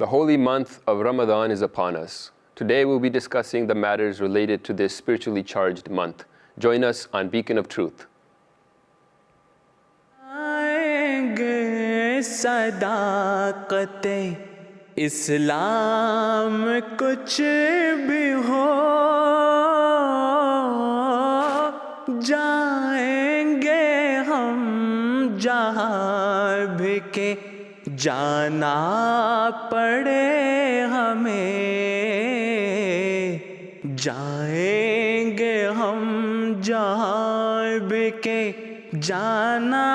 The holy month of Ramadan is upon us. Today we'll be discussing the matters related to this spiritually charged month. Join us on Beacon of Truth. इस्लाम कुछ भी हो जाएंगे हम जहाँ भी के जाना पड़े हमें जाएंगे हम जहाँ भी के जाना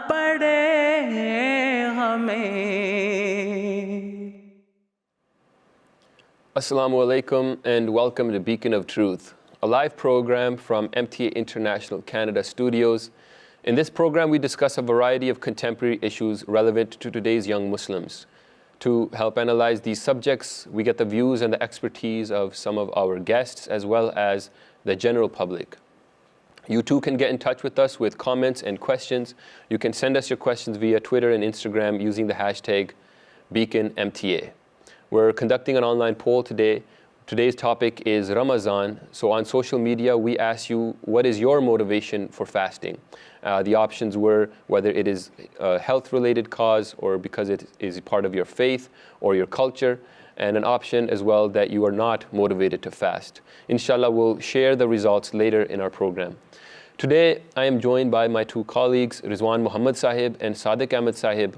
पड़े हमें. Assalamu alaikum and welcome to Beacon of Truth, a live program from MTA International Canada Studios. In this program, we discuss a variety of contemporary issues relevant to today's young Muslims. To help analyze these subjects, we get the views and the expertise of some of our guests as well as the general public. You too can get in touch with us with comments and questions. You can send us your questions via Twitter and Instagram using the hashtag BeaconMTA. We're conducting an online poll today. Today's topic is Ramadan. So on social media, we asked you, what is your motivation for fasting? The options were whether it is a health-related cause or because it is part of your faith or your culture, and an option as well that you are not motivated to fast. Inshallah, we'll share the results later in our program. Today, I am joined by my two colleagues, Rizwan Muhammad Sahib and Sadiq Ahmed Sahib,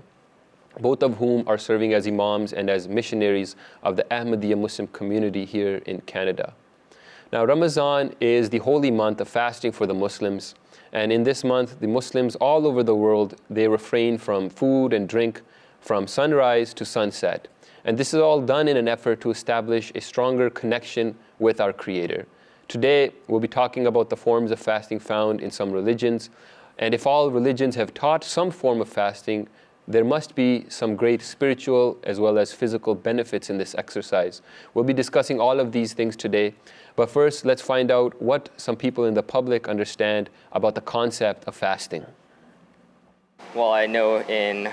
both of whom are serving as imams and as missionaries of the Ahmadiyya Muslim community here in Canada. Now, Ramadan is the holy month of fasting for the Muslims. And in this month, the Muslims all over the world, they refrain from food and drink from sunrise to sunset. And this is all done in an effort to establish a stronger connection with our Creator. Today, we'll be talking about the forms of fasting found in some religions. And if all religions have taught some form of fasting, there must be some great spiritual as well as physical benefits in this exercise. We'll be discussing all of these things today. But first, let's find out what some people in the public understand about the concept of fasting. Well, I know in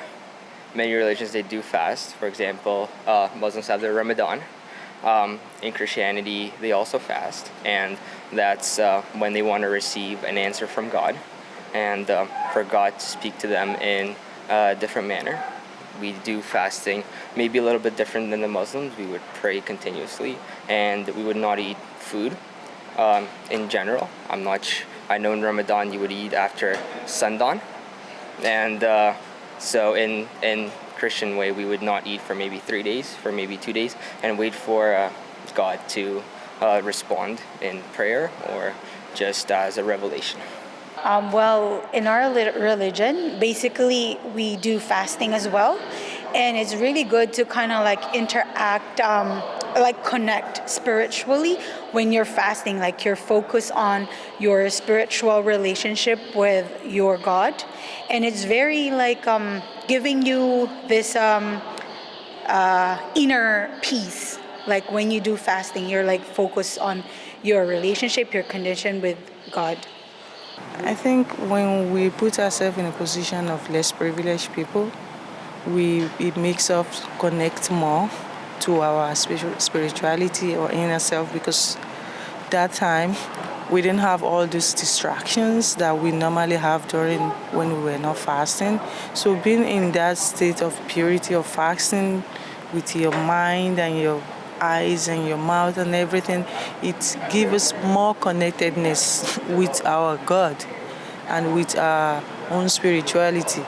many religions they do fast. For example, Muslims have their Ramadan. In Christianity, they also fast. And that's when they want to receive an answer from God and for God to speak to them in a different manner. We do fasting maybe a little bit different than the Muslims. We would pray continuously and we would not eat food in general. I know in Ramadan you would eat after sundown, and so in Christian way we would not eat for maybe 3 days, for maybe 2 days, and wait for God to respond in prayer or just as a revelation. Well, in our religion, basically we do fasting as well, and it's really good to kind of like interact, like connect spiritually when you're fasting, like you're focused on your spiritual relationship with your God, and it's very like giving you this inner peace. Like when you do fasting, you're like focused on your relationship, your connection with God. I think when we put ourselves in a position of less privileged people, it makes us connect more to our spirituality or inner self, because that time we didn't have all these distractions that we normally have during when we were not fasting. So being in that state of purity of fasting with your mind and your eyes and your mouth and everything, it gives us more connectedness with our God and with our own spirituality.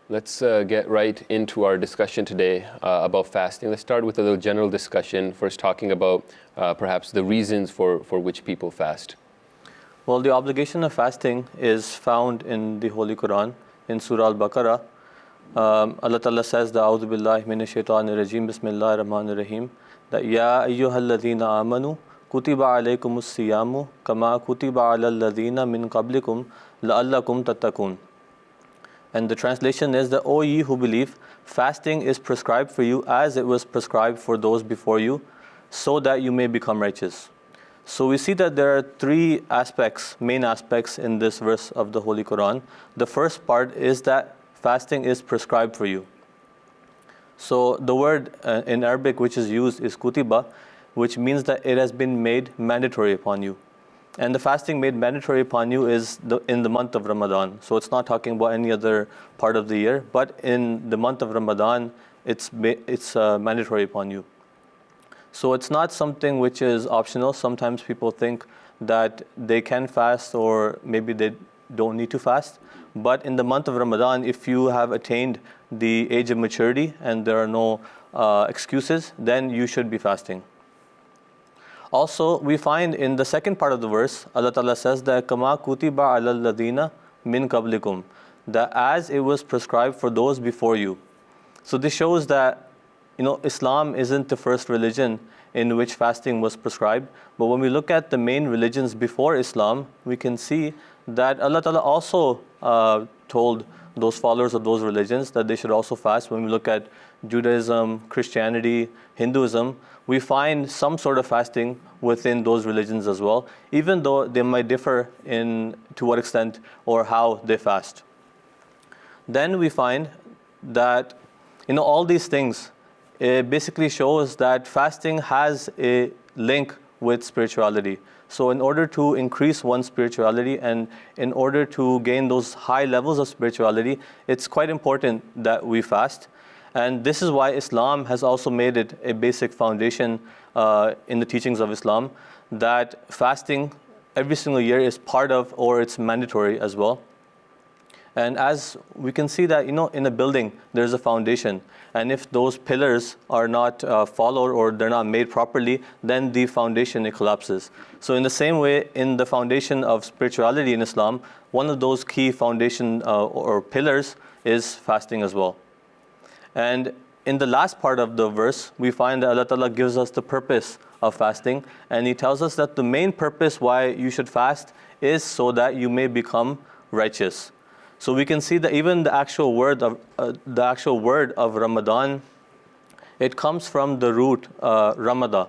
Let's get right into our discussion today about fasting. Let's start with a little general discussion, first talking about perhaps the reasons for which people fast. Well, the obligation of fasting is found in the Holy Quran, in Surah Al-Baqarah. Allah Ta'ala says, A'udhu billahi minash shaitanir rajim, Bismillahir Rahmanir Rahim, that Ya ayyuhalladhina amanu, kutiba alaykumus siyamu, kama kutiba alal ladhina min qablikum, la'allakum tattaqun. And the translation is that, O ye who believe, fasting is prescribed for you as it was prescribed for those before you, so that you may become righteous. So we see that there are three aspects, main aspects in this verse of the Holy Quran. The first part is that fasting is prescribed for you. So the word in Arabic which is used is kutiba, which means that it has been made mandatory upon you. And the fasting made mandatory upon you is in the month of Ramadan. So it's not talking about any other part of the year, but in the month of Ramadan, it's mandatory upon you. So it's not something which is optional. Sometimes people think that they can fast or maybe they don't need to fast. But in the month of Ramadan, if you have attained the age of maturity and there are no excuses, then you should be fasting. Also, we find in the second part of the verse, Allah Ta'ala says that Kama kutiba ala alladhina min qablikum, that as it was prescribed for those before you. So this shows that Islam isn't the first religion in which fasting was prescribed. But when we look at the main religions before Islam, we can see that Allah Ta'ala also told those followers of those religions that they should also fast. When we look at Judaism, Christianity, Hinduism, we find some sort of fasting within those religions as well, even though they might differ in to what extent or how they fast. Then we find that all these things, it basically shows that fasting has a link with spirituality. So in order to increase one's spirituality and in order to gain those high levels of spirituality, it's quite important that we fast. And this is why Islam has also made it a basic foundation in the teachings of Islam, that fasting every single year is part of, or it's mandatory as well. And as we can see that, in a building, there's a foundation. And if those pillars are not followed or they're not made properly, then the foundation, it collapses. So in the same way, in the foundation of spirituality in Islam, one of those key foundation or pillars is fasting as well. And in the last part of the verse, we find that Allah Ta'ala gives us the purpose of fasting. And He tells us that the main purpose why you should fast is so that you may become righteous. So we can see that even the actual word of Ramadan, it comes from the root Ramada.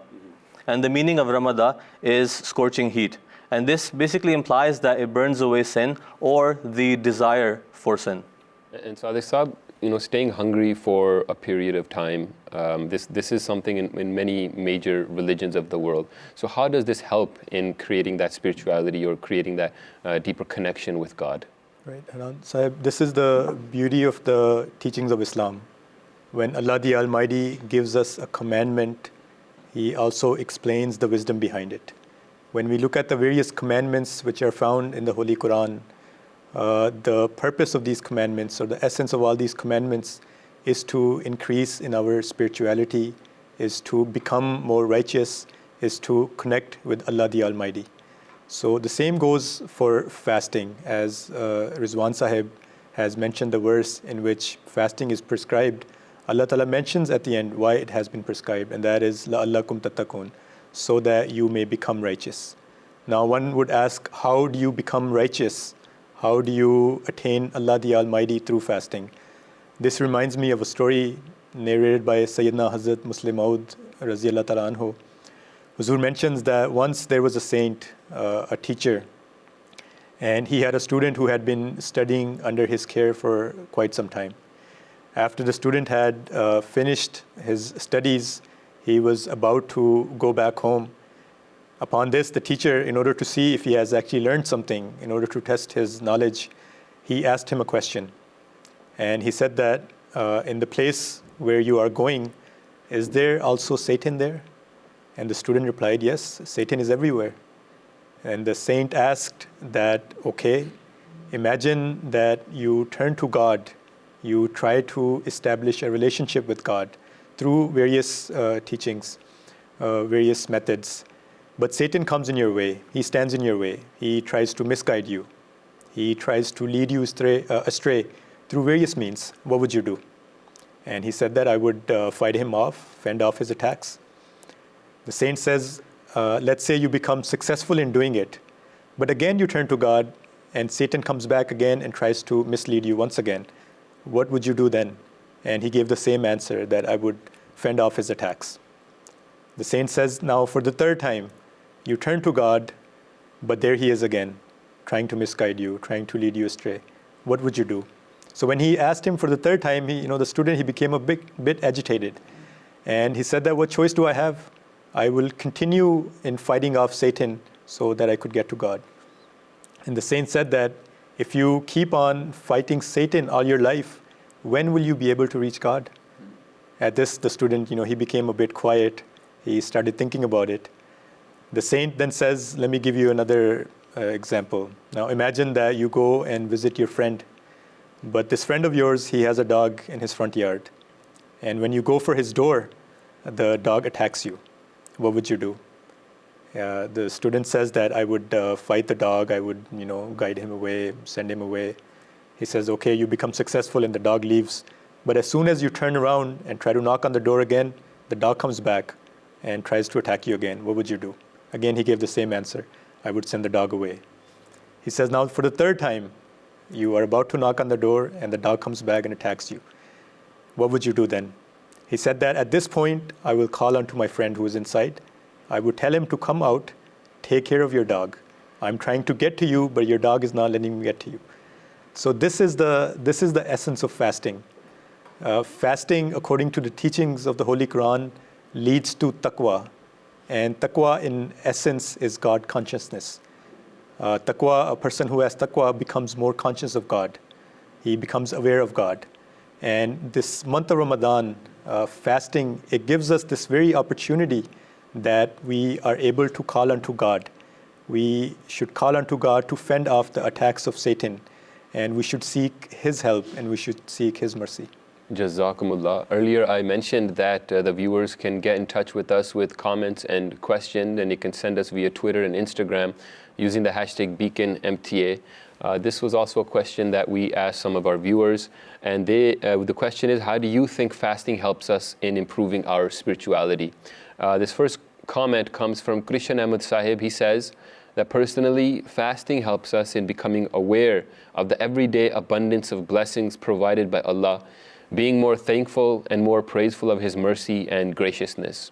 And the meaning of Ramada is scorching heat. And this basically implies that it burns away sin or the desire for sin. And so Sahib, staying hungry for a period of time, this is something in many major religions of the world. So how does this help in creating that spirituality or creating that deeper connection with God? Right, Sahib, this is the beauty of the teachings of Islam. When Allah the Almighty gives us a commandment, He also explains the wisdom behind it. When we look at the various commandments which are found in the Holy Quran, the purpose of these commandments, or the essence of all these commandments, is to increase in our spirituality, is to become more righteous, is to connect with Allah the Almighty. So the same goes for fasting, as Rizwan Sahib has mentioned the verse in which fasting is prescribed. Allah Ta'ala mentions at the end why it has been prescribed, and that is لَأَلَّكُمْ تَتَّقُونَ, so that you may become righteous. Now one would ask, how do you become righteous? How do you attain Allah the Almighty through fasting? This reminds me of a story narrated by Sayyidina Hazrat Muslim Maud Raziyallahu Ta'ala Anhu. Huzur mentions that once there was a saint, a teacher, and he had a student who had been studying under his care for quite some time. After the student had finished his studies, he was about to go back home. Upon this, the teacher, in order to see if he has actually learned something, in order to test his knowledge, he asked him a question. And he said that in the place where you are going, is there also Satan there? And the student replied, yes, Satan is everywhere. And the saint asked that, okay, imagine that you turn to God, you try to establish a relationship with God through various teachings, various methods. But Satan comes in your way, he stands in your way, he tries to misguide you, he tries to lead you astray through various means. What would you do? And he said that I would fight him off, fend off his attacks. The saint says, let's say you become successful in doing it, but again you turn to God and Satan comes back again and tries to mislead you once again. What would you do then? And he gave the same answer, that I would fend off his attacks. The saint says, now for the third time, you turn to God, but there he is again, trying to misguide you, trying to lead you astray. What would you do? So when he asked him for the third time, the student, he became a bit agitated. And he said that, what choice do I have? I will continue in fighting off Satan so that I could get to God. And the saint said that if you keep on fighting Satan all your life, when will you be able to reach God? At this, the student, he became a bit quiet. He started thinking about it. The saint then says, let me give you another example. Now imagine that you go and visit your friend, but this friend of yours, he has a dog in his front yard. And when you go for his door, the dog attacks you. What would you do? The student says that I would fight the dog. I would, guide him away, send him away. He says, okay, you become successful and the dog leaves. But as soon as you turn around and try to knock on the door again, the dog comes back and tries to attack you again. What would you do? Again, he gave the same answer. I would send the dog away. He says, now for the third time, you are about to knock on the door and the dog comes back and attacks you. What would you do then? He said that at this point, I will call on to my friend who is inside. I would tell him to come out, take care of your dog. I'm trying to get to you, but your dog is not letting me get to you. So this is the essence of fasting. Fasting, according to the teachings of the Holy Quran, leads to taqwa. And taqwa, in essence, is God consciousness. Taqwa, a person who has taqwa becomes more conscious of God. He becomes aware of God. And this month of Ramadan, fasting, it gives us this very opportunity that we are able to call unto God. We should call unto God to fend off the attacks of Satan. And we should seek his help and we should seek his mercy. Jazakumullah. Earlier I mentioned that the viewers can get in touch with us with comments and questions, and you can send us via Twitter and Instagram using the hashtag BeaconMTA. This was also a question that we asked some of our viewers, and the question is, how do you think fasting helps us in improving our spirituality? This first comment comes from Krishan Ahmed Sahib. He says that personally, fasting helps us in becoming aware of the everyday abundance of blessings provided by Allah, being more thankful and more praiseful of His mercy and graciousness.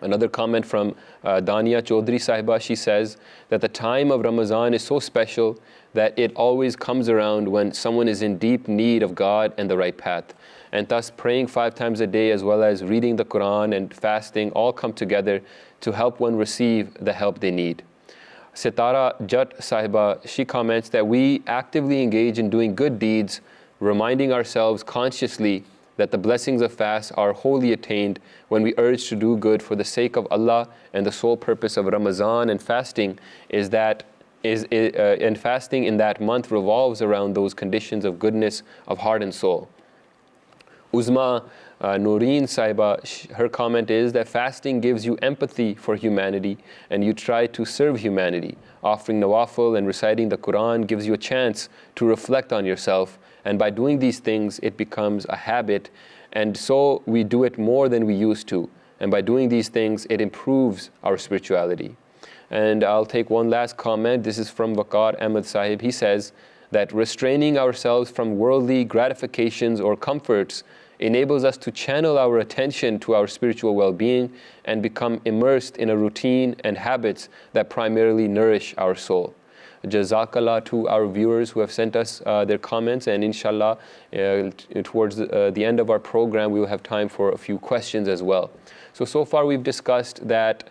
Another comment from Dania Chaudhry Sahiba, she says that the time of Ramadan is so special that it always comes around when someone is in deep need of God and the right path. And thus praying 5 times a day as well as reading the Quran and fasting all come together to help one receive the help they need. Sitara Jat Sahiba, she comments that we actively engage in doing good deeds, reminding ourselves consciously that the blessings of fast are wholly attained when we urge to do good for the sake of Allah, and the sole purpose of Ramadan and fasting and fasting in that month revolves around those conditions of goodness of heart and soul. Uzma Noreen Saiba, her comment is that fasting gives you empathy for humanity and you try to serve humanity. Offering nawafil and reciting the Quran gives you a chance to reflect on yourself, and by doing these things it becomes a habit, and so we do it more than we used to, and by doing these things it improves our spirituality. And I'll take one last comment. This is from Waqar Ahmed Sahib. He says that restraining ourselves from worldly gratifications or comforts enables us to channel our attention to our spiritual well-being and become immersed in a routine and habits that primarily nourish our soul. Jazakallah to our viewers who have sent us their comments, and inshallah towards the end of our program we will have time for a few questions as well. So far we've discussed that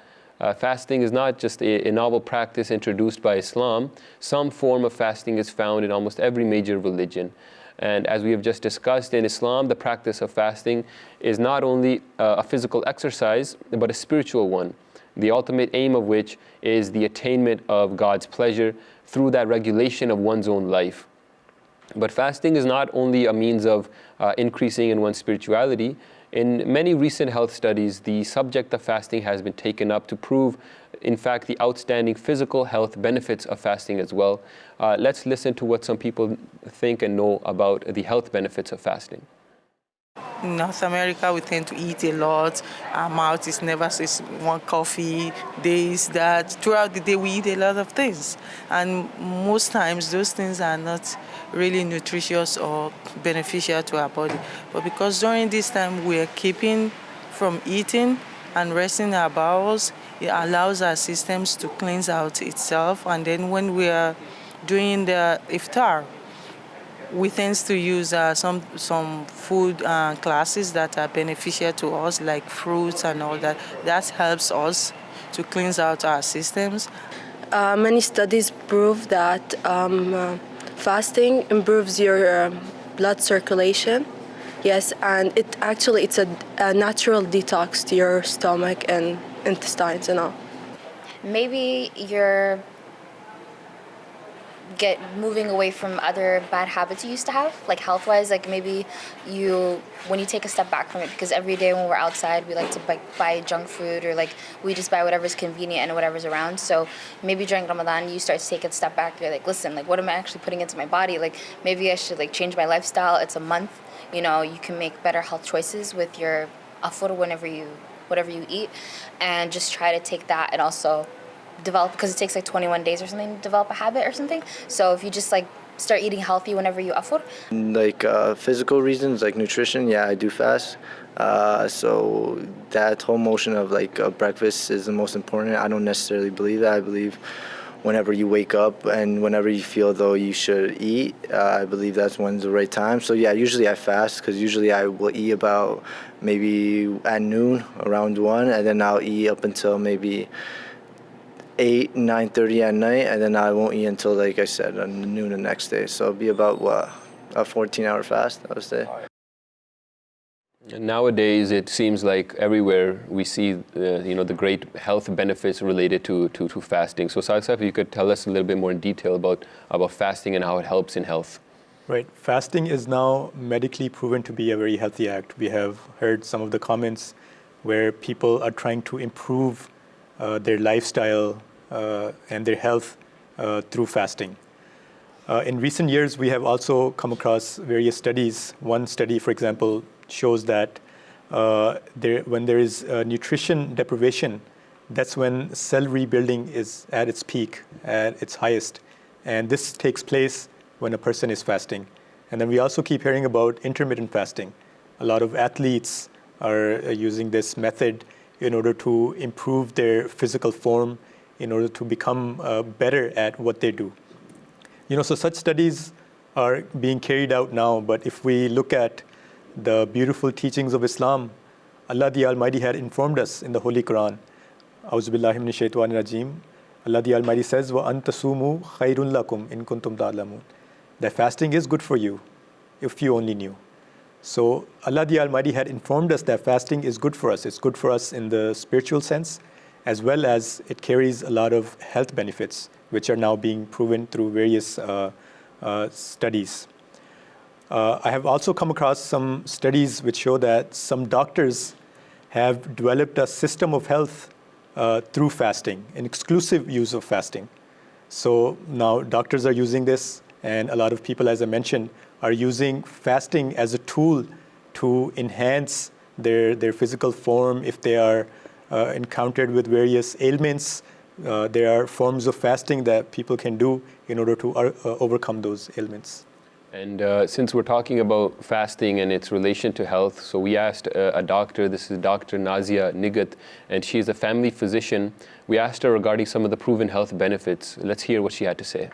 fasting is not just a novel practice introduced by Islam. Some form of fasting is found in almost every major religion. And as we have just discussed, in Islam, the practice of fasting is not only a physical exercise, but a spiritual one, the ultimate aim of which is the attainment of God's pleasure through that regulation of one's own life. But fasting is not only a means of increasing in one's spirituality. In many recent health studies, the subject of fasting has been taken up to prove, in fact, the outstanding physical health benefits of fasting as well. Let's listen to what some people think and know about the health benefits of fasting. In North America, we tend to eat a lot. Our mouth is never says one coffee, this, that. Throughout the day, we eat a lot of things. And most times, those things are not really nutritious or beneficial to our body. But because during this time, we are keeping from eating and resting our bowels, it allows our systems to cleanse out itself. And then when we are doing the iftar, we tend to use some food classes that are beneficial to us, like fruits and all that. That helps us to cleanse out our systems. Many studies prove that fasting improves your blood circulation. Yes, and it's a natural detox to your stomach and intestines and all. Maybe you're moving away from other bad habits you used to have, like health-wise. Like maybe when you take a step back from it, because every day when we're outside, we like to buy junk food, or like we just buy whatever's convenient and whatever's around. So maybe during Ramadan, you start to take a step back. You're like, listen, like what am I actually putting into my body? Like maybe I should like change my lifestyle. It's a month. You know, you can make better health choices with your afur whatever you eat, and just try to take that and also develop, because it takes like 21 days or something to develop a habit or something. So if you just like start eating healthy whenever you afur. Like physical reasons, like nutrition, yeah, I do fast. So that whole motion of like breakfast is the most important. I don't necessarily believe that. I believe whenever you wake up and whenever you feel though you should eat, I believe that's when's the right time. So yeah, usually I fast, because usually I will eat about maybe at noon, around 1, and then I'll eat up until maybe 8, 9:30 at night, and then I won't eat until, like I said, noon the next day. So it'll be about a 14-hour fast, I would say. Nowadays, it seems like everywhere we see, the great health benefits related to fasting. So, Salsa, if you could tell us a little bit more in detail about fasting and how it helps in health. Right. Fasting is now medically proven to be a very healthy act. We have heard some of the comments where people are trying to improve their lifestyle and their health through fasting. In recent years, we have also come across various studies. One study, for example, shows that when there is nutrition deprivation, that's when cell rebuilding is at its peak, at its highest. And this takes place when a person is fasting. And then we also keep hearing about intermittent fasting. A lot of athletes are using this method in order to improve their physical form, in order to become better at what they do. So such studies are being carried out now, but if we look at the beautiful teachings of Islam, Allah the Almighty had informed us in the Holy Quran. A'udhu billahi minash shaitanir rajeem. Allah the Almighty says, وَأَن تَصُومُوا خَيْرٌ لَكُمْ إِن كُنتُمْ تَعْلَمُونَ. That fasting is good for you, if you only knew. So Allah the Almighty had informed us that fasting is good for us. It's good for us in the spiritual sense, as well as it carries a lot of health benefits, which are now being proven through various studies. I have also come across some studies which show that some doctors have developed a system of health through fasting, an exclusive use of fasting. So now doctors are using this, and a lot of people, as I mentioned, are using fasting as a tool to enhance their physical form. If they are encountered with various ailments, there are forms of fasting that people can do in order to overcome those ailments. And since we're talking about fasting and its relation to health, so we asked a doctor, this is Dr. Nazia Nigat, and she's a family physician. We asked her regarding some of the proven health benefits. Let's hear what she had to say.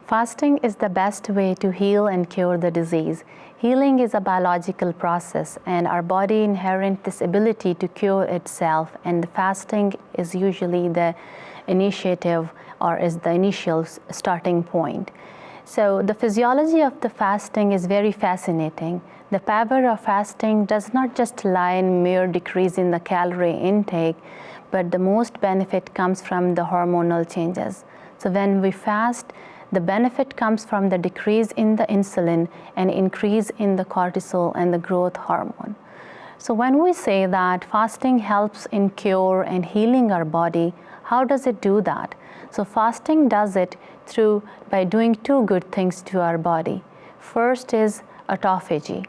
Fasting is the best way to heal and cure the disease. Healing is a biological process, and our body inherits this ability to cure itself, and fasting is usually the initiative or is the initial starting point. So the physiology of the fasting is very fascinating. The power of fasting does not just lie in mere decrease in the calorie intake, but the most benefit comes from the hormonal changes. So when we fast, the benefit comes from the decrease in the insulin and increase in the cortisol and the growth hormone. So when we say that fasting helps in cure and healing our body, how does it do that? So fasting does it by doing two good things to our body. First is autophagy.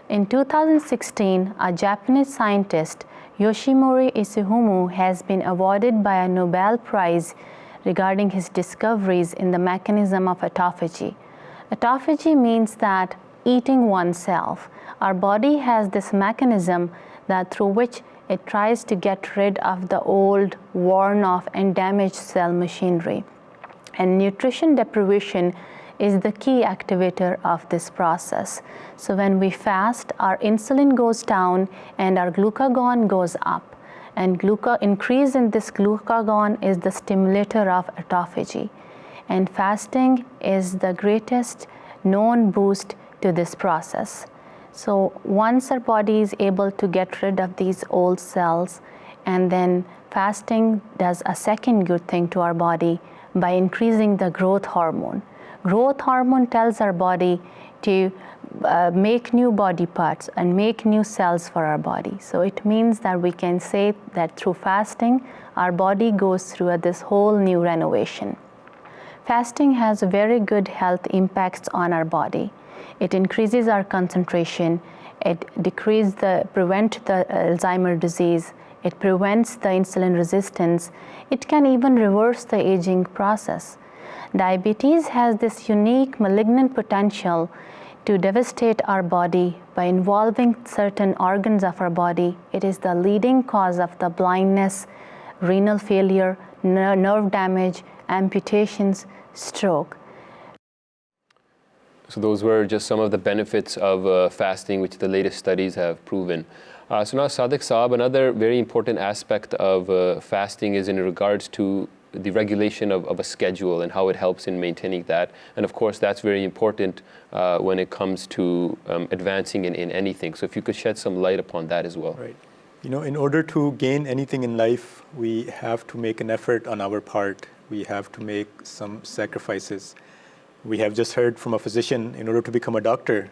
In 2016, a Japanese scientist, Yoshinori Isuhumu, has been awarded by a Nobel Prize regarding his discoveries in the mechanism of autophagy. Autophagy means that eating oneself. Our body has this mechanism that through which it tries to get rid of the old, worn off, and damaged cell machinery. And nutrition deprivation is the key activator of this process. So when we fast, our insulin goes down and our glucagon goes up. And increase in this glucagon is the stimulator of autophagy. And fasting is the greatest known boost to this process. So once our body is able to get rid of these old cells, and then fasting does a second good thing to our body by increasing the growth hormone. Growth hormone tells our body to make new body parts and make new cells for our body. So it means that we can say that through fasting, our body goes through this whole new renovation. Fasting has very good health impacts on our body. It increases our concentration, it prevents the Alzheimer's disease, it prevents the insulin resistance, it can even reverse the aging process. Diabetes has this unique malignant potential to devastate our body by involving certain organs of our body. It is the leading cause of the blindness, renal failure, nerve damage, amputations, stroke. So those were just some of the benefits of fasting, which the latest studies have proven. So now, Sadiq Saab, another very important aspect of fasting is in regards to the regulation of a schedule and how it helps in maintaining that. And of course, that's very important when it comes to advancing in anything. So if you could shed some light upon that as well. Right. You know, in order to gain anything in life, we have to make an effort on our part. We have to make some sacrifices. We have just heard from a physician, in order to become a doctor,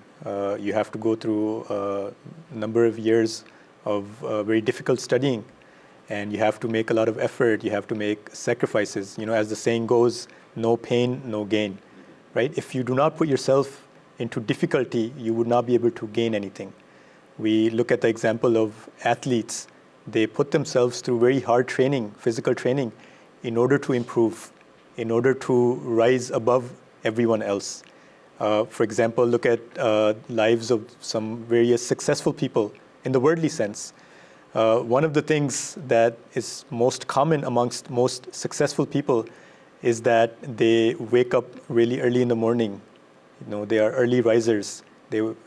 you have to go through a number of years of very difficult studying, and you have to make a lot of effort, you have to make sacrifices. You know, as the saying goes, no pain, no gain, right? If you do not put yourself into difficulty, you would not be able to gain anything. We look at the example of athletes. They put themselves through very hard training, physical training, in order to improve, in order to rise above everyone else. For example, look at lives of some various successful people in the worldly sense. One of the things that is most common amongst most successful people is that they wake up really early in the morning. You know, they are early risers.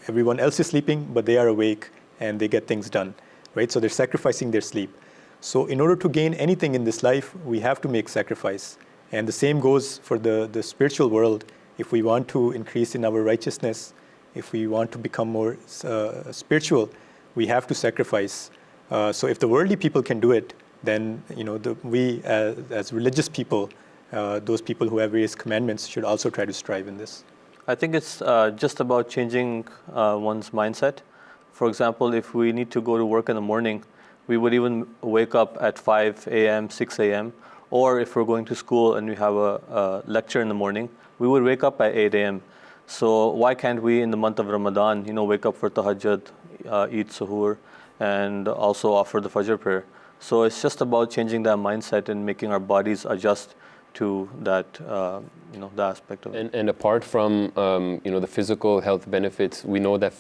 Everyone else is sleeping, but they are awake and they get things done, right? So they're sacrificing their sleep. So in order to gain anything in this life, we have to make sacrifice. And the same goes for the spiritual world. If we want to increase in our righteousness, if we want to become more spiritual, we have to sacrifice. So if the worldly people can do it, then we as religious people, those people who have various commandments, should also try to strive in this. I think it's just about changing one's mindset. For example, if we need to go to work in the morning, we would even wake up at 5 a.m., 6 a.m., or if we're going to school and we have a lecture in the morning, we would wake up at 8 a.m. So why can't we, in the month of Ramadan, wake up for tahajjud, eat suhoor, and also offer the Fajr prayer? So it's just about changing that mindset and making our bodies adjust to that, the aspect of it. And apart from, the physical health benefits, we know that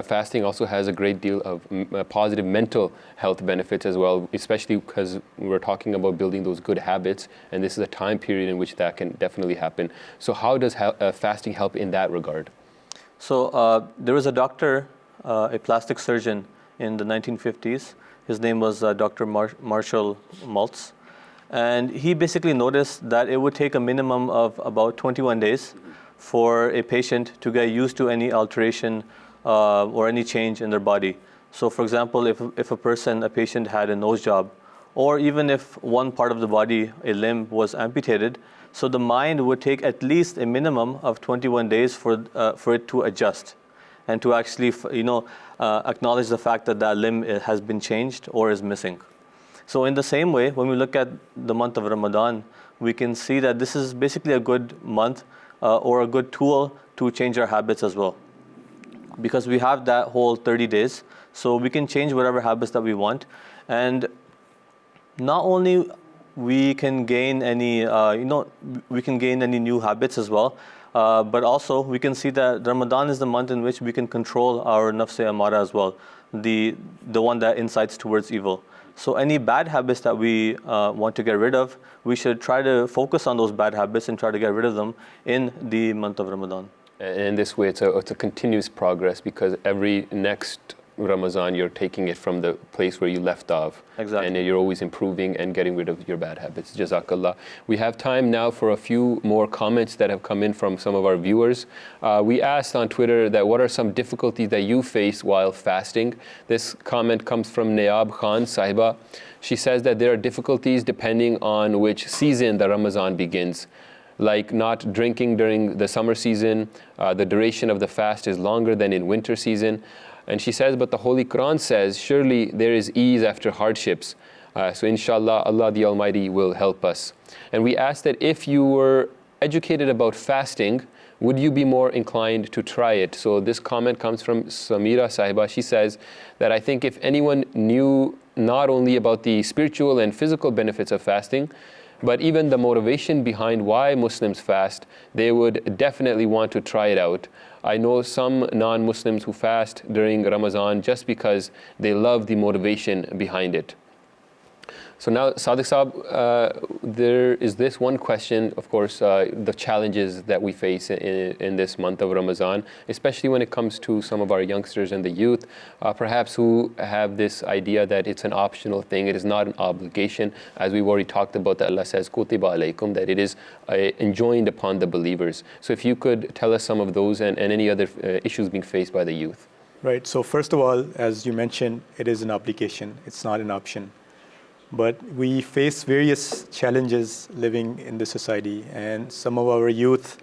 fasting also has a great deal of positive mental health benefits as well, especially because we're talking about building those good habits, and this is a time period in which that can definitely happen. So how does fasting help in that regard? So there was a doctor, a plastic surgeon in the 1950s. His name was Dr. Marshall Maltz. And he basically noticed that it would take a minimum of about 21 days for a patient to get used to any alteration or any change in their body. So for example, if a patient had a nose job, or even if one part of the body, a limb, was amputated, so the mind would take at least a minimum of 21 days for it to adjust and to actually acknowledge the fact that that limb has been changed or is missing. So in the same way, when we look at the month of Ramadan, we can see that this is basically a good month or a good tool to change our habits as well. Because we have that whole 30 days, so we can change whatever habits that we want. And not only we can gain any, new habits as well, but also we can see that Ramadan is the month in which we can control our nafs-e amara as well. the one that incites towards evil. So any bad habits that we want to get rid of, we should try to focus on those bad habits and try to get rid of them in the month of Ramadan. And in this way, it's a continuous progress, because every next Ramadan, you're taking it from the place where you left off. Exactly. And you're always improving and getting rid of your bad habits. Jazakallah. We have time now for a few more comments that have come in from some of our viewers. We asked on Twitter that what are some difficulties that you face while fasting? This comment comes from Nayab Khan Sahiba. She says that there are difficulties depending on which season the Ramadan begins. Like not drinking during the summer season, the duration of the fast is longer than in winter season. And she says, but the Holy Quran says, surely there is ease after hardships. So inshallah, Allah the Almighty will help us. And we asked that if you were educated about fasting, would you be more inclined to try it? So this comment comes from Samira Sahiba. She says that I think if anyone knew not only about the spiritual and physical benefits of fasting, but even the motivation behind why Muslims fast, they would definitely want to try it out. I know some non-Muslims who fast during Ramadan just because they love the motivation behind it. So now, Sadiq Saab, there is this one question, of course, the challenges that we face in this month of Ramadan, especially when it comes to some of our youngsters and the youth, perhaps who have this idea that it's an optional thing, it is not an obligation. As we've already talked about, that Allah says, Kutiba alaykum, that it is enjoined upon the believers. So if you could tell us some of those and any other issues being faced by the youth. Right, so first of all, as you mentioned, it is an obligation, it's not an option. But we face various challenges living in the society, and some of our youth,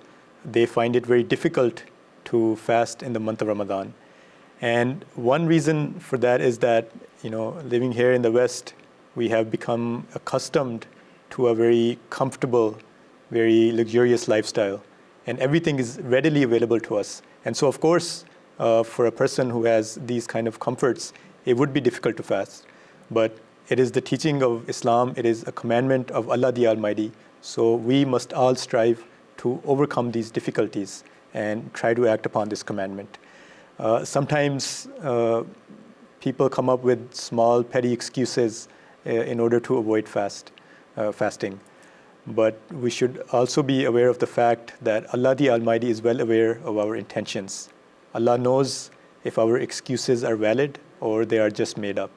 they find it very difficult to fast in the month of Ramadan. And one reason for that is that, living here in the West, we have become accustomed to a very comfortable, very luxurious lifestyle, and everything is readily available to us. And so, of course, for a person who has these kind of comforts, it would be difficult to fast. But it is the teaching of Islam, it is a commandment of Allah the Almighty. So we must all strive to overcome these difficulties and try to act upon this commandment. Sometimes people come up with small, petty excuses in order to avoid fasting. But we should also be aware of the fact that Allah the Almighty is well aware of our intentions. Allah knows if our excuses are valid or they are just made up.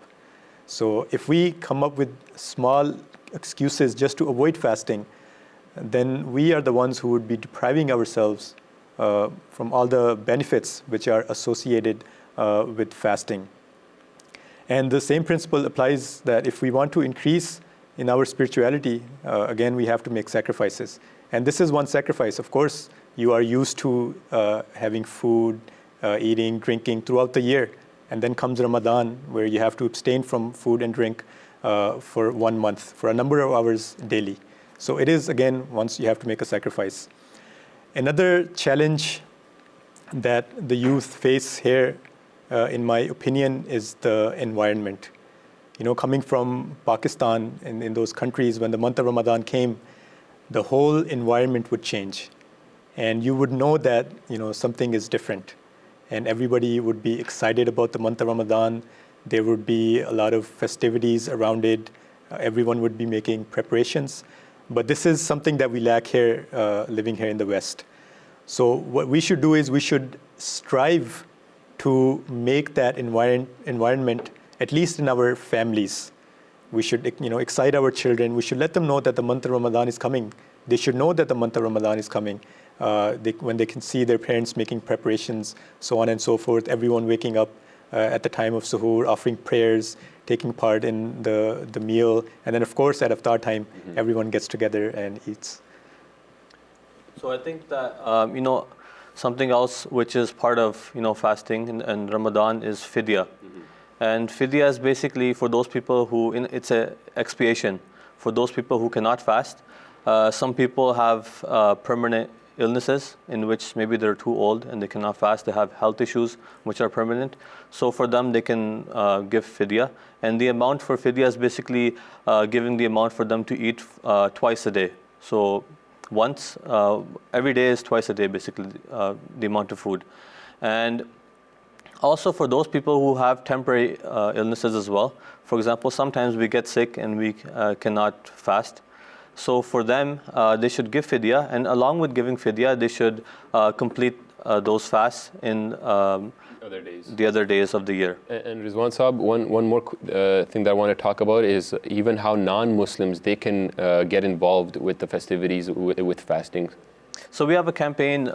So if we come up with small excuses just to avoid fasting, then we are the ones who would be depriving ourselves from all the benefits which are associated with fasting. And the same principle applies that if we want to increase in our spirituality, again, we have to make sacrifices. And this is one sacrifice. Of course, you are used to having food, eating, drinking throughout the year. And then comes Ramadan, where you have to abstain from food and drink for 1 month, for a number of hours daily. So it is, again, once you have to make a sacrifice. Another challenge that the youth face here, in my opinion, is the environment. Coming from Pakistan and in those countries, when the month of Ramadan came, the whole environment would change. And you would know that, something is different. And everybody would be excited about the month of Ramadan. There would be a lot of festivities around it. Everyone would be making preparations. But this is something that we lack here, living here in the West. So what we should do is we should strive to make that environment, at least in our families. We should, excite our children. We should let them know that the month of Ramadan is coming. They should know that the month of Ramadan is coming. When they can see their parents making preparations, so on and so forth, everyone waking up at the time of suhoor, offering prayers, taking part in the meal. And then, of course, at iftar time, everyone gets together and eats. So I think that, something else which is part of, fasting and Ramadan is fidya. And fidya is basically for those people who, it's an expiation. For those people who cannot fast, some people have permanent illnesses in which maybe they're too old and they cannot fast. They have health issues which are permanent. So for them, they can give fidya. And the amount for fidya is basically giving the amount for them to eat twice a day. So once, every day is twice a day, basically, the amount of food. And Also for those people who have temporary illnesses as well. For example, sometimes we get sick and we cannot fast. So for them, they should give fidya, and along with giving fidya, they should complete those fasts in the other days of the year. And Rizwan Saab, one more thing that I want to talk about is even how non-Muslims, they can get involved with the festivities with fasting. So we have a campaign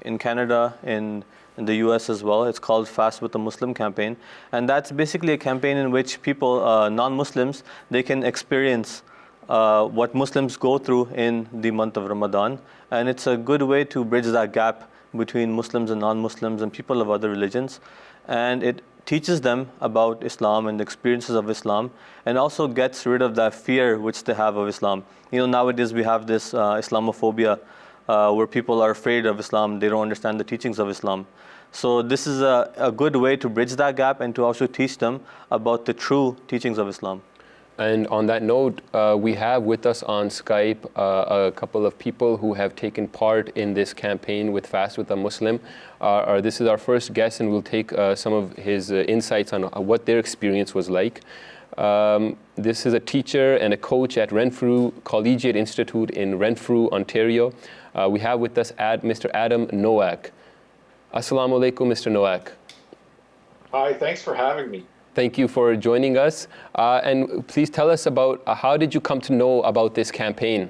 in Canada, in the US as well. It's called Fast with a Muslim campaign. And that's basically a campaign in which people, non-Muslims, they can experience what Muslims go through in the month of Ramadan. And it's a good way to bridge that gap between Muslims and non-Muslims and people of other religions. And it teaches them about Islam and the experiences of Islam, and also gets rid of that fear which they have of Islam. You know, nowadays we have this Islamophobia where people are afraid of Islam, they don't understand the teachings of Islam. So this is a good way to bridge that gap and to also teach them about the true teachings of Islam. And on that note, we have with us on Skype a couple of people who have taken part in this campaign with Fast with a Muslim. This is our first guest, and we'll take some of his insights on what their experience was like. This is a teacher and a coach at Renfrew Collegiate Institute in Renfrew, Ontario. We have with us Mr. Adam Nowak. Assalamu alaikum, Mr. Nowak. Hi, thanks for having me. Thank you for joining us. And please tell us about how did you come to know about this campaign?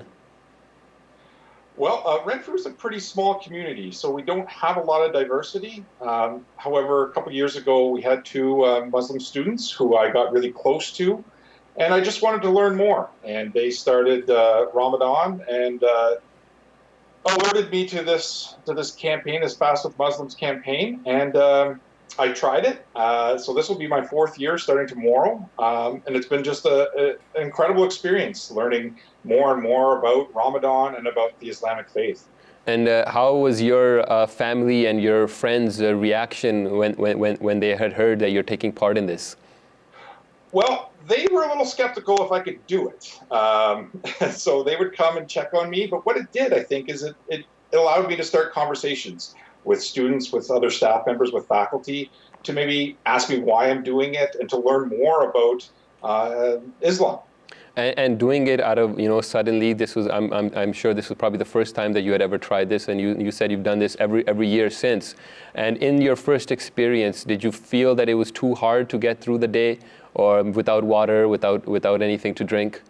Well, Renfrew is a pretty small community, so we don't have a lot of diversity. However, a couple of years ago, we had two Muslim students who I got really close to, and I just wanted to learn more. And they started Ramadan and alerted me to this campaign, this Fast with Muslims campaign, and I tried it. So this will be my 4th year starting tomorrow. And it's been just an incredible experience learning more and more about Ramadan and about the Islamic faith. And how was your family and your friends' reaction when they had heard that you're taking part in this? Well, they were a little skeptical if I could do it. So they would come and check on me. But what it did, I think, is it allowed me to start conversations with students, with other staff members, with faculty, to maybe ask me why I'm doing it and to learn more about Islam. And doing it out of, suddenly, this was, I'm sure this was probably the first time that you had ever tried this, and you said you've done this every year since. And in your first experience, did you feel that it was too hard to get through the day, or without water, without anything to drink?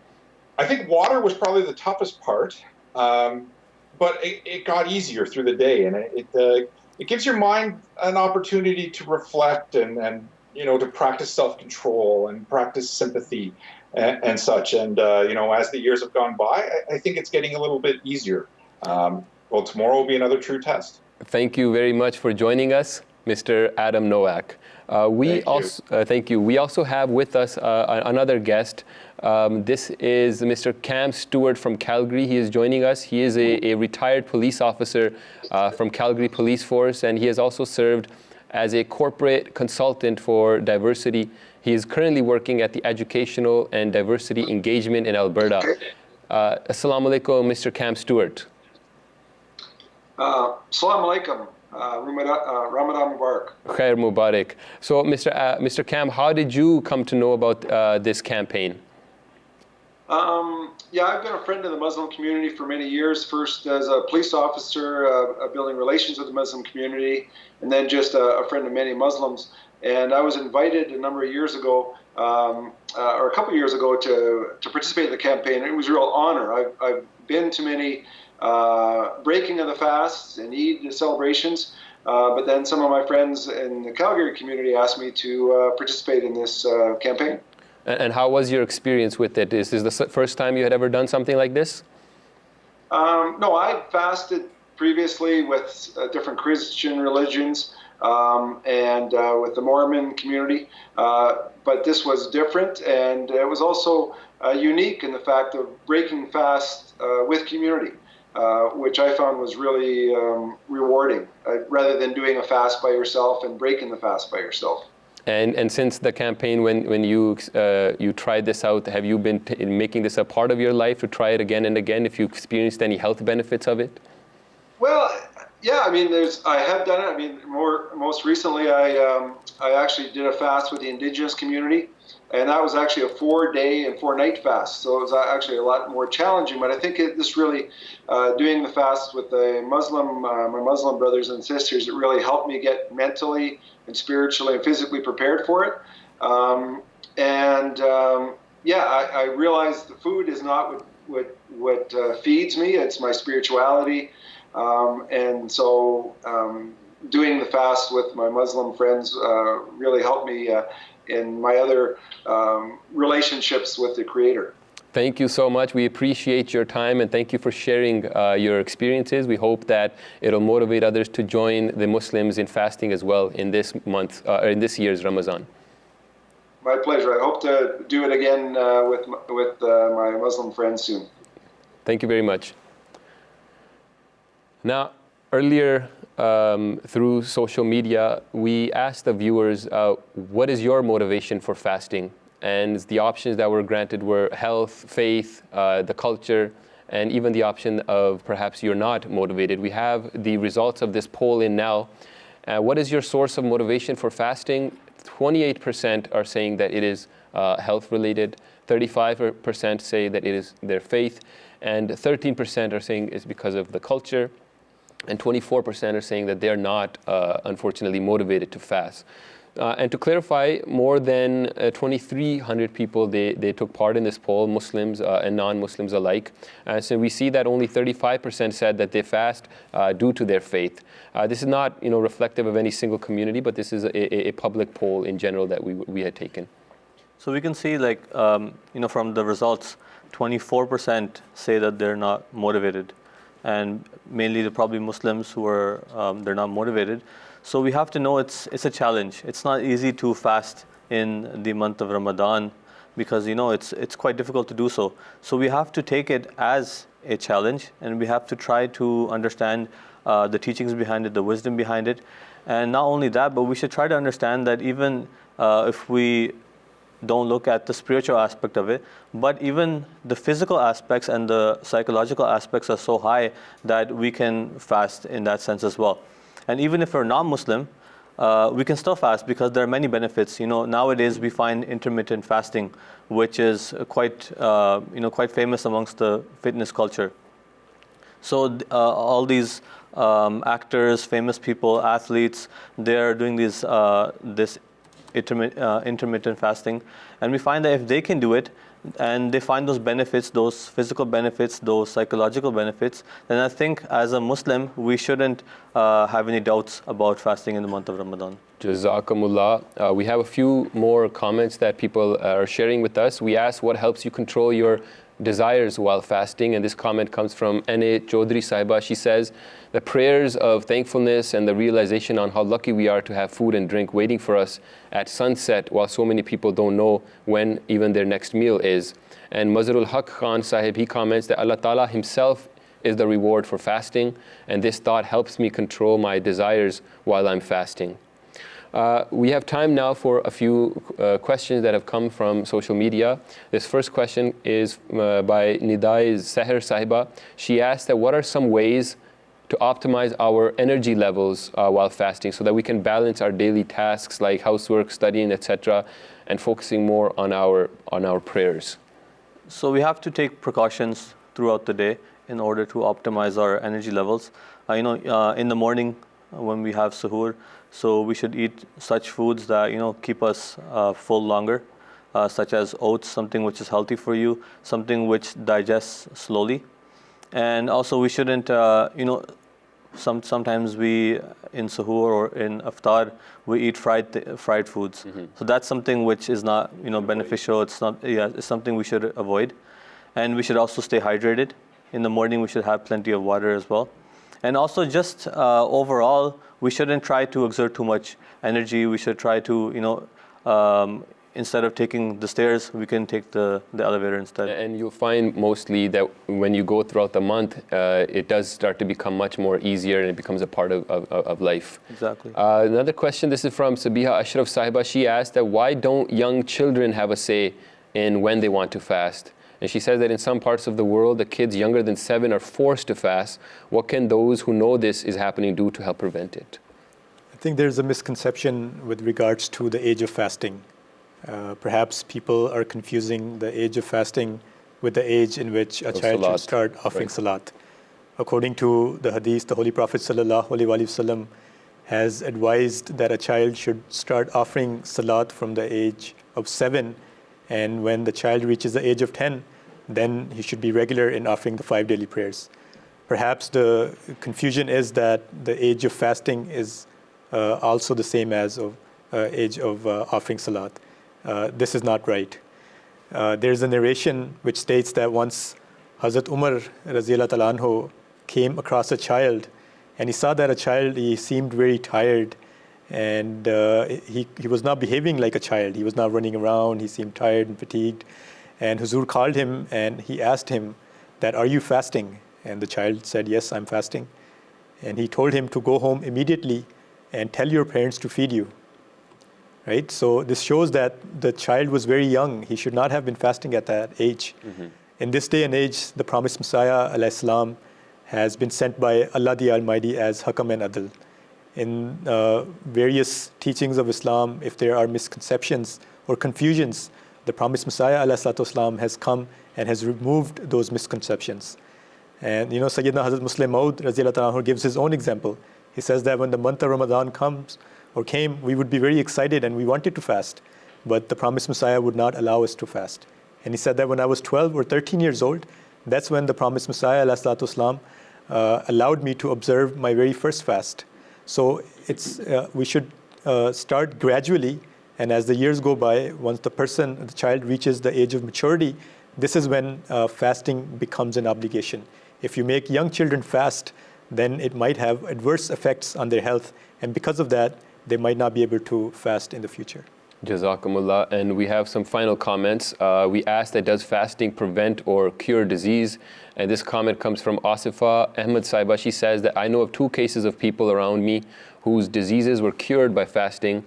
I think water was probably the toughest part. But it got easier through the day, and it gives your mind an opportunity to reflect and to practice self-control and practice sympathy and such. And as the years have gone by, I think it's getting a little bit easier. Well, tomorrow will be another true test. Thank you very much for joining us, Mr. Adam Nowak. Thank you. We also have with us another guest. This is Mr. Cam Stewart from Calgary. He is joining us. He is a retired police officer from Calgary Police Force, and he has also served as a corporate consultant for diversity. He is currently working at the Educational and Diversity Engagement in Alberta. Assalamu alaikum, Mr. Cam Stewart. Assalamu alaikum. Ramadan Mubarak. Khair Mubarak. So, Mr. Cam, how did you come to know about this campaign? Yeah, I've been a friend of the Muslim community for many years. First as a police officer, building relations with the Muslim community, and then just a friend of many Muslims. And I was invited a number of years ago, or a couple of years ago, to participate in the campaign. It was a real honor. I've been to many breaking of the fasts and Eid celebrations, but then some of my friends in the Calgary community asked me to participate in this campaign. And how was your experience with it? Is this the first time you had ever done something like this? No, I fasted previously with different Christian religions and with the Mormon community, but this was different, and it was also unique in the fact of breaking fast with community. Which I found was really rewarding, rather than doing a fast by yourself and breaking the fast by yourself. And since the campaign, when you tried this out, have you been making this a part of your life to try it again and again? If you experienced any health benefits of it? Well, Yeah, I mean, I have done it. I mean, most recently, I actually did a fast with the indigenous community, and that was actually a 4-day and 4-night fast. So it was actually a lot more challenging. But I think this really, doing the fast with the my Muslim brothers and sisters, it really helped me get mentally and spiritually and physically prepared for it. Yeah, I realized the food is not what feeds me. It's my spirituality. Doing the fast with my Muslim friends really helped me in my other relationships with the Creator. Thank you so much. We appreciate your time and thank you for sharing your experiences. We hope that it'll motivate others to join the Muslims in fasting as well in this month, in this year's Ramadan. My pleasure. I hope to do it again with my Muslim friends soon. Thank you very much. Now, earlier through social media, we asked the viewers, what is your motivation for fasting? And the options that were granted were health, faith, the culture, and even the option of perhaps you're not motivated. We have the results of this poll in now. What is your source of motivation for fasting? 28% are saying that it is health-related, 35% say that it is their faith, and 13% are saying it's because of the culture, and 24% are saying that they're not, unfortunately, motivated to fast. And to clarify, more than 2,300 people, they took part in this poll, Muslims and non-Muslims alike. So we see that only 35% said that they fast due to their faith. This is not, reflective of any single community, but this is a public poll in general that we had taken. So we can see, from the results, 24% say that they're not motivated, and mainly they're probably Muslims who are they're not motivated. So we have to know it's a challenge. It's not easy to fast in the month of Ramadan because it's quite difficult to do so. So we have to take it as a challenge, and we have to try to understand the teachings behind it, the wisdom behind it, and not only that, but we should try to understand that even if we don't look at the spiritual aspect of it, but even the physical aspects and the psychological aspects are so high that we can fast in that sense as well. And even if we're not Muslim, we can still fast because there are many benefits. Nowadays we find intermittent fasting, which is quite famous amongst the fitness culture. So all these actors, famous people, athletes, they're doing this intermittent fasting, and we find that if they can do it and they find those benefits, those physical benefits, those psychological benefits, then I think as a Muslim we shouldn't have any doubts about fasting in the month of Ramadan. Jazakumullah. We have a few more comments that people are sharing with us. We asked what helps you control your desires while fasting, and this comment comes from N.A. Chaudhry Sahiba. She says, the prayers of thankfulness and the realization on how lucky we are to have food and drink waiting for us at sunset while so many people don't know when even their next meal is. And Mazharul Haq Khan Sahib, he comments that Allah Ta'ala himself is the reward for fasting, and this thought helps me control my desires while I'm fasting. We have time now for a few questions that have come from social media. This first question is by Nidai Seher Sahiba. She asked that what are some ways to optimize our energy levels while fasting so that we can balance our daily tasks like housework, studying, etc., and focusing more on our prayers. So we have to take precautions throughout the day in order to optimize our energy levels. In the morning when we have suhoor, so we should eat such foods that keep us full longer, such as oats, something which is healthy for you, something which digests slowly. And also we shouldn't, sometimes we in suhoor or in iftar we eat fried foods. Mm-hmm. So that's something which is not beneficial. It's something we should avoid. And we should also stay hydrated. In the morning we should have plenty of water as well. And also just overall, we shouldn't try to exert too much energy. We should try to, instead of taking the stairs, we can take the elevator instead. And you'll find mostly that when you go throughout the month, it does start to become much more easier and it becomes a part of life. Exactly. Another question, this is from Sabiha Ashraf Sahiba. She asked that why don't young children have a say in when they want to fast? And she says that in some parts of the world, the kids younger than 7 are forced to fast. What can those who know this is happening do to help prevent it? I think there's a misconception with regards to the age of fasting. Perhaps people are confusing the age of fasting with the age in which a child should start offering salat. According to the hadith, the Holy Prophet ﷺ has advised that a child should start offering salat from the age of 7, and when the child reaches the age of 10, then he should be regular in offering the 5 daily prayers. Perhaps the confusion is that the age of fasting is also the same as of age of offering salat. This is not right. There's a narration which states that once Hazrat Umar Raziyallahu Ta'ala Anhu came across a child, and he saw that a child, he seemed very tired, and he was not behaving like a child. He was not running around. He seemed tired and fatigued. And Huzur called him and he asked him that, "Are you fasting?" And the child said, "Yes, I'm fasting." And he told him to go home immediately and tell your parents to feed you. Right? So this shows that the child was very young. He should not have been fasting at that age. In this day and age, the promised Messiah alayhi salam has been sent by Allah the Almighty as Hakam and Adl. In various teachings of Islam, if there are misconceptions or confusions, the promised Messiah ﷺ has come and has removed those misconceptions. And Sayyidina Hazrat Muslim Maud Raziyallahu Ta'ala gives his own example. He says that when the month of Ramadan came, we would be very excited and we wanted to fast, but the promised Messiah would not allow us to fast. And he said that when I was 12 or 13 years old, that's when the promised Messiah ﷺ allowed me to observe my very first fast. So we should start gradually, and as the years go by, once the child reaches the age of maturity, this is when fasting becomes an obligation. If you make young children fast, then it might have adverse effects on their health, and because of that, they might not be able to fast in the future. Jazakumullah. And we have some final comments. We asked that does fasting prevent or cure disease? And this comment comes from Asifa Ahmed Saiba. She says that I know of 2 cases of people around me whose diseases were cured by fasting,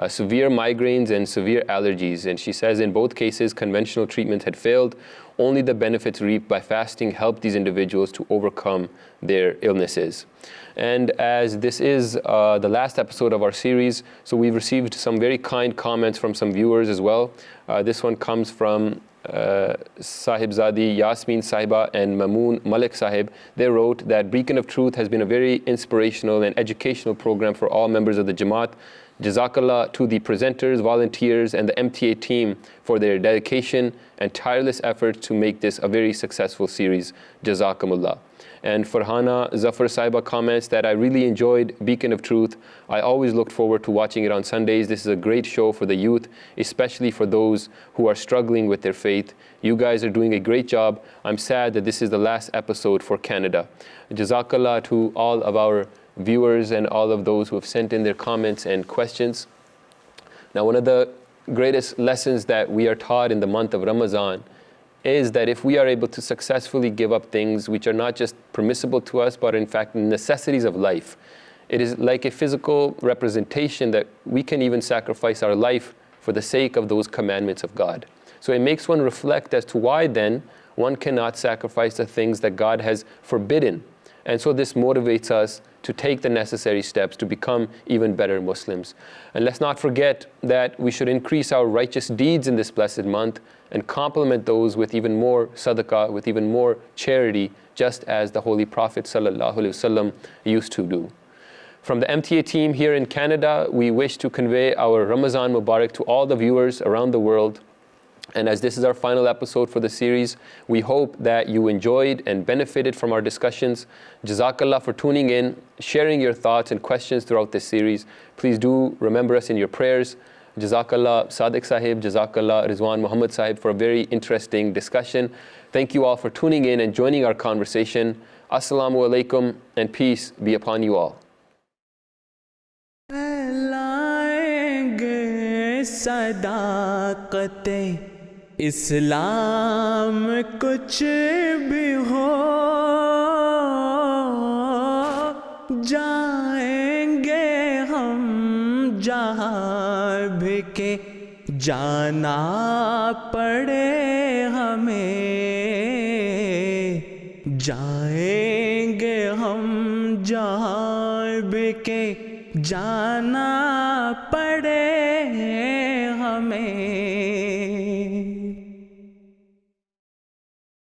severe migraines and severe allergies. And she says in both cases, conventional treatment had failed. Only the benefits reaped by fasting helped these individuals to overcome their illnesses. And as this is the last episode of our series, so we've received some very kind comments from some viewers as well. This one comes from Sahibzadi Yasmin Sahiba and Mamoon Malik Sahib. They wrote that Beacon of Truth has been a very inspirational and educational program for all members of the Jamaat. Jazakallah to the presenters, volunteers, and the MTA team for their dedication and tireless efforts to make this a very successful series. Jazakumullah. And Farhana Zafar Saiba comments that I really enjoyed Beacon of Truth. I always looked forward to watching it on Sundays. This is a great show for the youth, especially for those who are struggling with their faith. You guys are doing a great job. I'm sad that this is the last episode for Canada. Jazakallah to all of our viewers and all of those who have sent in their comments and questions. Now, one of the greatest lessons that we are taught in the month of Ramadan is that if we are able to successfully give up things which are not just permissible to us, but in fact necessities of life, it is like a physical representation that we can even sacrifice our life for the sake of those commandments of God. So it makes one reflect as to why then one cannot sacrifice the things that God has forbidden. And so this motivates us to take the necessary steps to become even better Muslims. And let's not forget that we should increase our righteous deeds in this blessed month and complement those with even more sadaqah, with even more charity, just as the Holy Prophet ﷺ used to do. From the MTA team here in Canada, we wish to convey our Ramadan Mubarak to all the viewers around the world. And as this is our final episode for the series, we hope that you enjoyed and benefited from our discussions. Jazakallah for tuning in, sharing your thoughts and questions throughout this series. Please do remember us in your prayers. Jazakallah Sadiq Sahib, Jazakallah Rizwan Muhammad Sahib for a very interesting discussion. Thank you all for tuning in and joining our conversation. Assalamu alaikum and peace be upon you all. इस्लाम कुछ भी हो जाएंगे हम जहाँ भी के جانا پڑے ہمیں جائیں گے ہم جہاں بھی جانا پڑے ہمیں